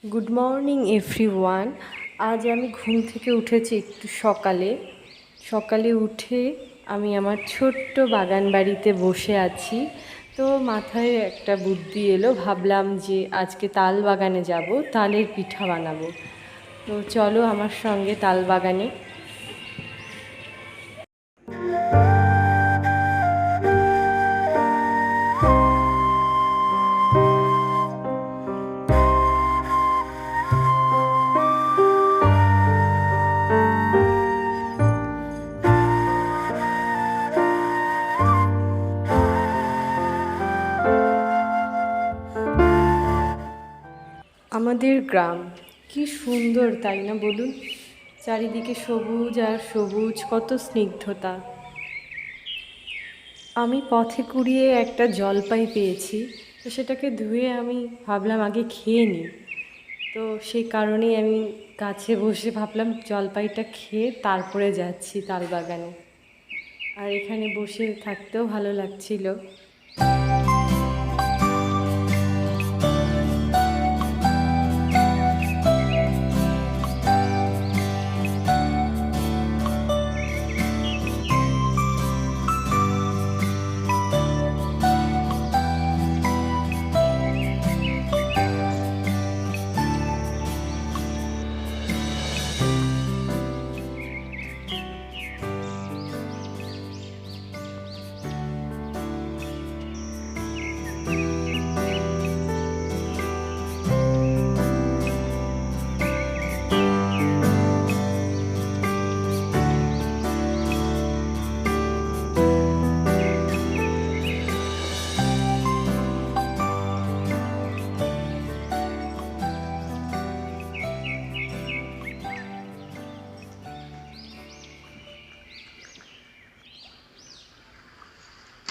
Good morning everyone. আজ আমি ঘুম থেকে উঠেছি একটু সকালে সকালে উঠে আমি আমার ছোট্ট বাগান বাড়িতে বসে আছি। তো মাথায় একটা বুদ্ধি এলো, ভাবলাম যে আজকে তাল বাগানে যাব, তালের পিঠা বানাবো। তো চলো আমার সঙ্গে তাল বাগানে। আমাদের গ্রাম কি সুন্দর, তাই না বলুন? চারিদিকে সবুজ আর সবুজ, কত স্নিগ্ধতা। আমি পথে কুড়িয়ে একটা জলপাই পেয়েছি, তো সেটাকে ধুয়ে আমি ভাবলাম আগে খেয়ে নিই। তো সেই কারণেই আমি গাছে বসে ভাবলাম জলপাইটা খেয়ে তারপরে যাচ্ছি তাল বাগানে। আর এখানে বসে থাকতেও ভালো লাগছিল।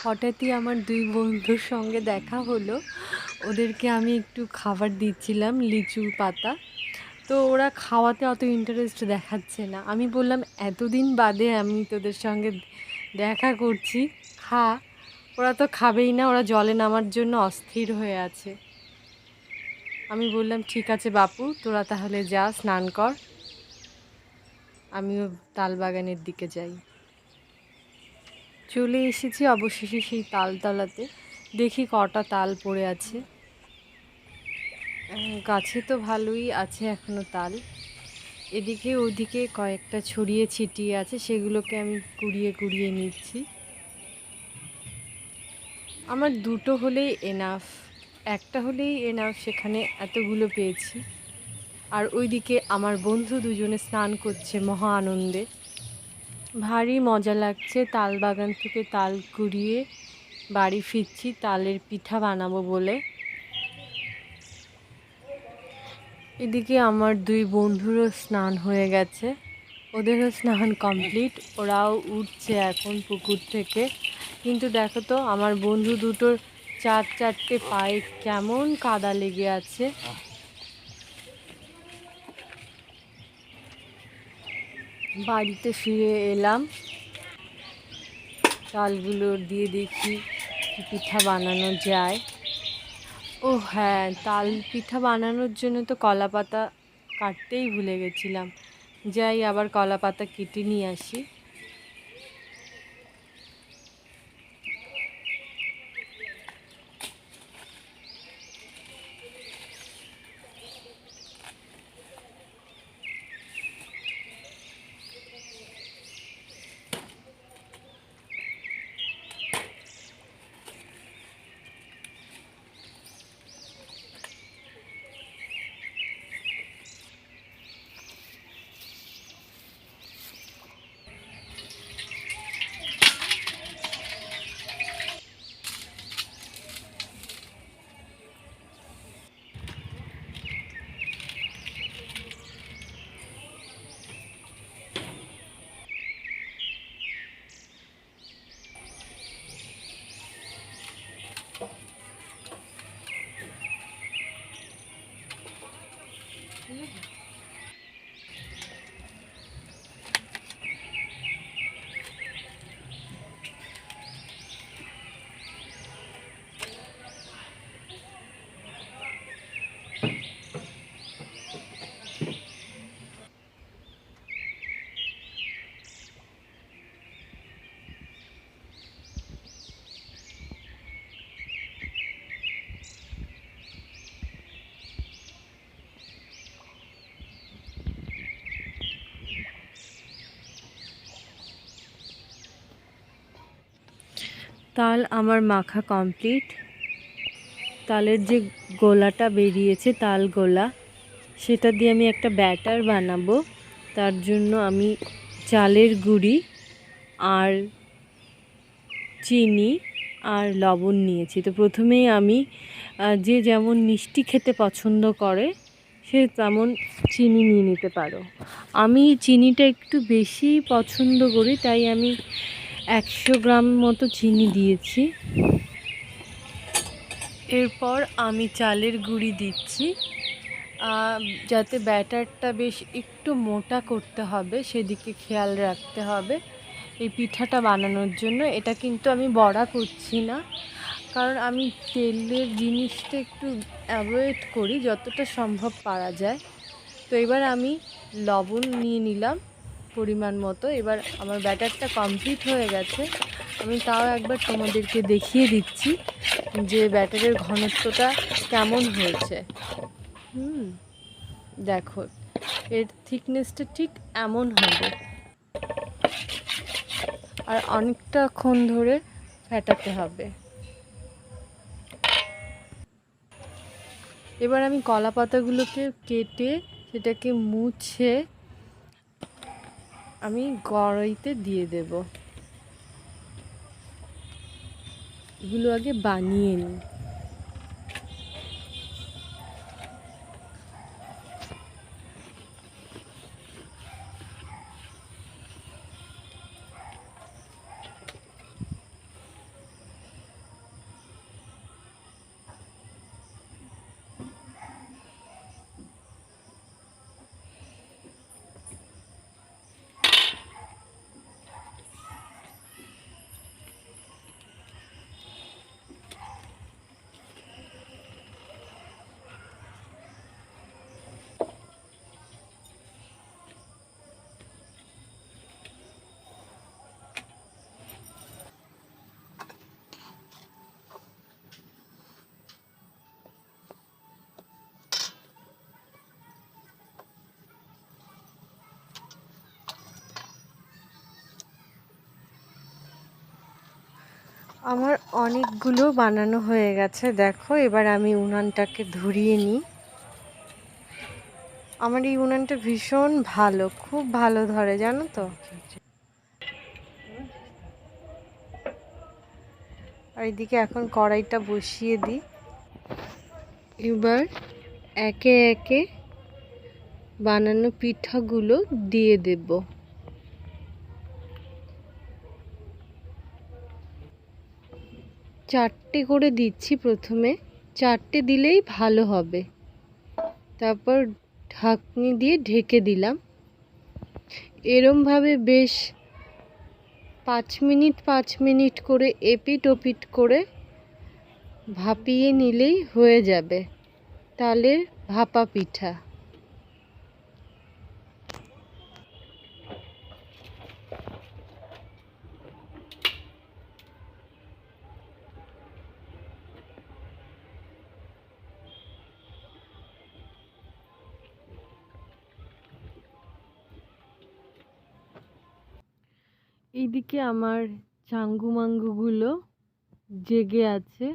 হঠাৎই আমার দুই বন্ধুর সঙ্গে দেখা হলো। ওদেরকে আমি একটু খাবার দিচ্ছিলাম, লিচু পাতা। তো ওরা খাওয়াতে অত ইন্টারেস্ট দেখাচ্ছে না। আমি বললাম এতদিন বাদে আমি তোদের সঙ্গে দেখা করছি, খা। ওরা তো খাবেই না, ওরা জলে নামার জন্য অস্থির হয়ে আছে। আমি বললাম ঠিক আছে বাপু, তোরা তাহলে যা, স্নান কর, আমিও তাল বাগানের দিকে যাই। চলে এসেছি অবশেষে সেই তালতলাতে। দেখি কটা তাল পড়ে আছে। গাছে তো ভালোই আছে এখনো তাল। এদিকে ওদিকে কয়েকটা ছড়িয়ে ছিটিয়ে আছে, সেগুলোকে আমি কুড়িয়ে কুড়িয়ে নিচ্ছি। আমার দুটো হলেই এনাফ, একটা হলেই এনাফ, সেখানে এতগুলো পেয়েছি। আর ওইদিকে আমার বন্ধু দুজনে স্নান করছে মহা আনন্দে। ভারী মজা লাগছে। তাল বাগান থেকে তাল কুড়িয়ে বাড়ি ফিরছি তালের পিঠা বানাবো বলে। এদিকে আমার দুই বন্ধুরও স্নান হয়ে গেছে, ওদেরও স্নান কমপ্লিট। ওরাও উঠছে এখন পুকুর থেকে। কিন্তু দেখো তো আমার বন্ধু দুটোর চারটে পায়ে কেমন কাদা লেগে আছে। বাড়িতে ফিরে এলাম, তালগুলো দিয়ে দেখি কি পিঠা বানানো যায়। ও হ্যাঁ, তাল পিঠা বানানোর জন্য তো কলা পাতা কাটতেই ভুলে গেছিলাম। যাই আবার কলা পাতা কেটে নিয়ে আসি। তাল আমার মাখা কমপ্লিট। তালের যে গোলাটা বেরিয়েছে, তাল গোলা, সেটা দিয়ে আমি একটা ব্যাটার বানাবো। তার জন্য আমি চালের গুঁড়ি আর চিনি আর লবণ নিয়েছি। তো প্রথমেই আমি যে যেমন মিষ্টি খেতে পছন্দ করে সে তেমন চিনি নিয়ে নিতে পারো। আমি চিনিটা একটু বেশি পছন্দ করি, তাই আমি 100 গ্রাম মতো চিনি দিয়েছি। এরপর আমি চালের গুঁড়ি দিচ্ছি, যাতে ব্যাটারটা বেশ একটু মোটা করতে হবে, সেদিকে খেয়াল রাখতে হবে এই পিঠাটা বানানোর জন্য। এটা কিন্তু আমি বড়া করছি না, কারণ আমি তেলের জিনিসটা একটু অ্যাভয়েড করি যতটা সম্ভব পারা যায়। তো এবার আমি লবণ নিয়ে নিলাম পরিমাণ মতো। এবার আমার ব্যাটারটা কমপ্লিট হয়ে গেছে। আমি তাও একবার তোমাদেরকে দেখিয়ে দিচ্ছি যে ব্যাটারের ঘনত্বটা কেমন হয়েছে। দেখো, এর থিকনেসটা ঠিক এমন হবে, আর অনেকটাক্ষণ ধরে ফেটাতে হবে। এবার আমি কলা পাতাগুলোকে কেটে সেটাকে মুছে আমি কড়াইতে দিয়ে দেব। এগুলো আগে বানিয়ে নিই। আমার অনেকগুলো বানানো হয়ে গেছে। দেখো, এবার আমি উনানটাকে ধরিয়ে নিই। আমার এই উনানটা ভীষণ ভালো, খুব ভালো ধরে, জানো তো। আর এদিকে এখন কড়াইটা বসিয়ে দিই। এবার একে একে বানানো পিঠাগুলো দিয়ে দেব। চারটে করে দিচ্ছি প্রথমে, চারটে দিলেই ভালো হবে। তারপর ঢাকনি দিয়ে ঢেকে দিলাম। এরমভাবে বেশ 5 মিনিট করে এপিট ওপিট করে ভাপিয়ে নিলেই হয়ে যাবে তালের ভাপা পিঠা। এইদিকে আমার চাঙ্গু মাঙ্গুগুলো জেগে আছে।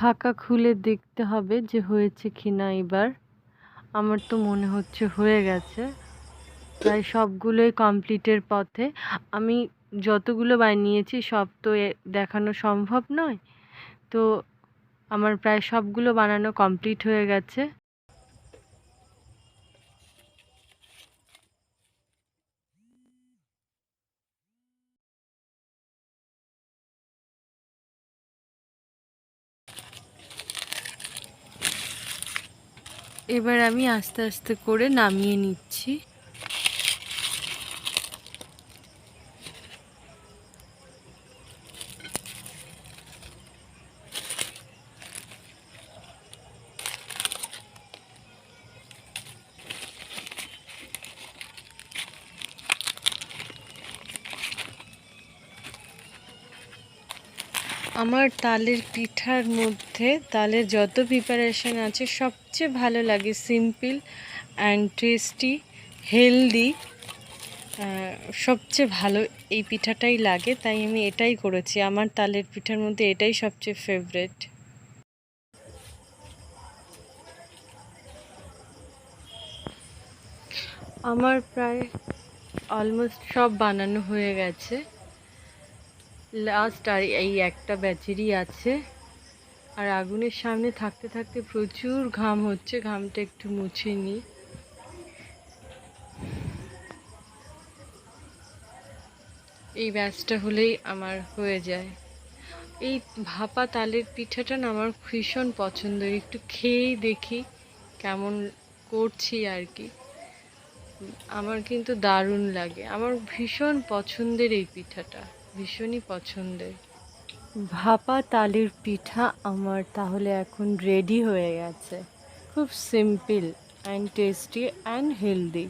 ঢাকা খুলে দেখতে হবে যে হয়েছে কিনা। এবার আমার তো মনে হচ্ছে হয়ে গেছে, প্রায় সবগুলোই কমপ্লিটের পথে। আমি যতগুলো বানিয়েছি সব তো দেখানো সম্ভব নয়, তো আমার প্রায় সবগুলো বানানো কমপ্লিট হয়ে গেছে। এবার আমি আস্তে আস্তে করে নামিয়ে নিচ্ছি। আমার তালের পিঠার মধ্যে তালের যত প্রিপারেশন আছে সবচেয়ে ভালো লাগে সিম্পল অ্যান্ড টেস্টি হেলদি, সবচেয়ে ভালো এই পিঠাটাই লাগে, তাই আমি এটাই করেছি। আমার তালের পিঠার মধ্যে এটাই সবচেয়ে ফেভারেট। আমার প্রায় অলমোস্ট সব বানানো হয়ে গেছে, লাস্ট আর এই একটা ব্যাচেরই আছে। আর আগুনের সামনে থাকতে থাকতে প্রচুর ঘাম হচ্ছে, ঘামটা একটু মুছে নিই। এই ব্যাচটা হলেই আমার হয়ে যায়। এই ভাপা তালের পিঠাটা না আমার ভীষণ পছন্দের, একটু খেয়েই দেখি কেমন করছি আর কি। আমার কিন্তু দারুণ লাগে, আমার ভীষণ পছন্দের এই পিঠাটা, ভীষণই পছন্দের। ভাপা তালের পিঠা আমার তাহলে এখন রেডি হয়ে গেছে। খুব simple and tasty and healthy.